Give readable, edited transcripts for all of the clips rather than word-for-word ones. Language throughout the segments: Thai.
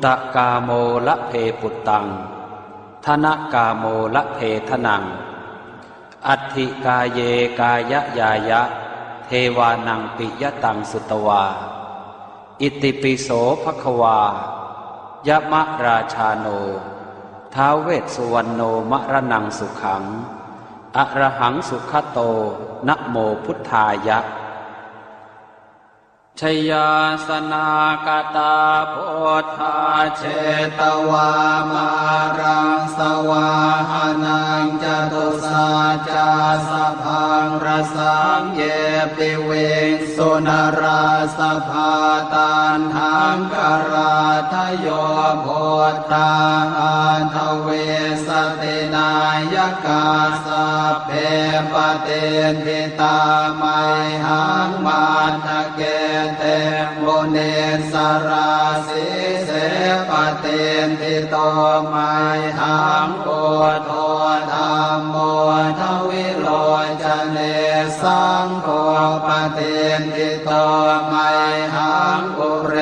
ตะกาโมละเพปุตตังธนกาโมละเพทนังอัตถิกาเยกายะยายะเทวานังปิยตังสุตวาอิติปิโสภควายะมะราชาโนท้าวเวสสุวรรณโนมะระนังสุขังอะระหังสุขโตนะโมพุทธายะชยาสนากตาโพธาเชตวามารังสวาหานังจตุสาจาสพังรสังเยปิเวสุนราสภาตันหังกราทโยโพธาอันทเวสตินายกาสัพเพปเตทิตาไมหังมาทะเกเตโมเนสราสิเสปเตทิโตไมหังโพโธธัมโมทวิโลจเนสังโฆปเตทิโตไมหังปุเร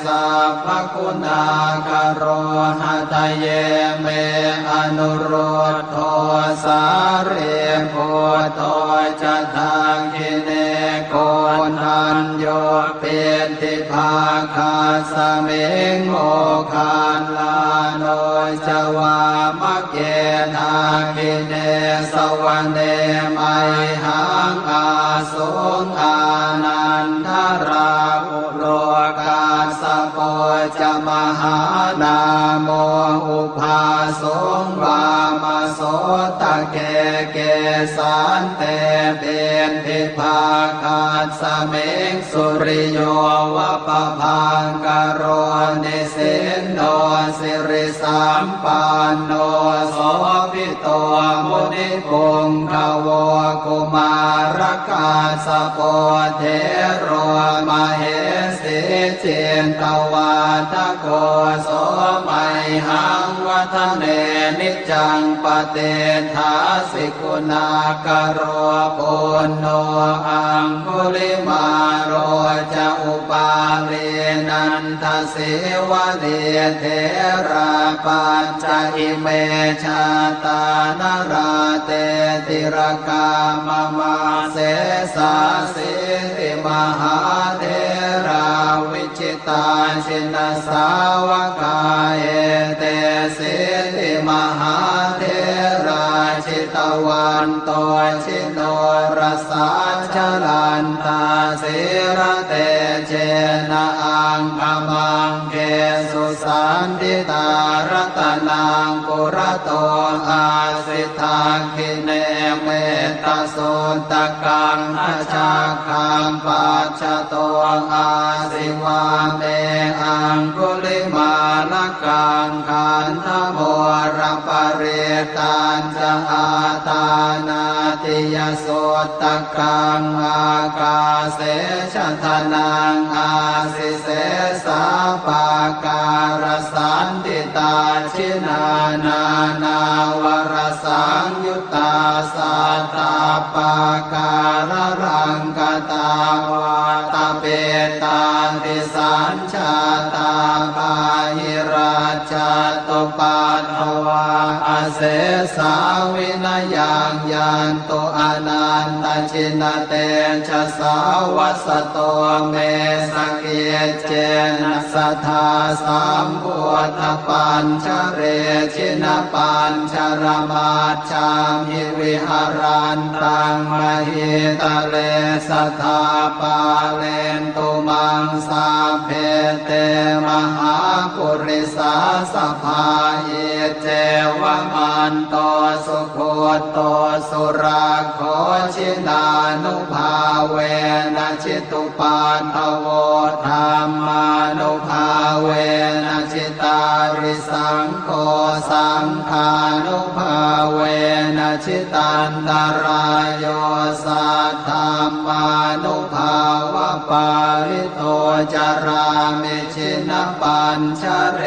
สัพพคุณากโรหะทะเยเมอนุโรธโทสาเรโพโตจะทังคิเนโกนัญโยเปติภาคาสเมงโมคานลาโนจวามะเกนาคิเนสวรรเนไมหังอาสุงอานันทราอุโลกาสโปจะมหานาโมอุภาสงวามโสตะเกเกสันเตเป็นทิภาคาสเมงสุริโยวะปะพังกโรนิสินโนสิริสัมปันโนโสภิโตมุนิปุงขโวกุมารกาสโปเทโรมเหสีเจนตวาทโกโสมัยหังวัฒเนนิจังปเตถาสิกุณากโรปุณโนอังคุลิมาโรจะอุปาเลนันทสิวะเดเทราปัญจอิเมชาตานราเตติรกามมาเสสาสิติมหาเทราวิจิตาชินสาวกาเอเตสิติมหาเทราชิตวันโตชิโนรสาชลันตาสิระเตเจนะอังคมังเกสุสันติตารัตนังปุระโตอาสิทาคิเนเมตโสตกังอาชาคังปัจจโตอาสิวาเมอังคุลิมาลกังขันธโมระปะเรตัญจะอาตานาติยโสตกังอากาเสชทนังอาสิเสสาปาการสันติตาชินานานาวรสังยุตตาสัตตาปาการรังกตาวาตาเปตาติสัญชาตาปาหิราชตุปัฏฐวาอาเสสาวินยังยันโตอนันตชินเตชะสาวัสโตเมสเกเจนะสัทธาสัมพุทธปัญชเรชินปัญชรมาชามหิวิหารันตังมหิตะเลสัทธาปาเลนตุมังสาเพเตมหาปุริสาสภาเยเจวมันโตสุโคโตสุราโคชินานุภาเวนะชิตุปันทโวธรรมานุภาเวนะชิตาริสังโฆสังฆานุภาเวนะชิตันตรายโยสัทธามานุภาวะปาริโตจารามิชินปัญชเร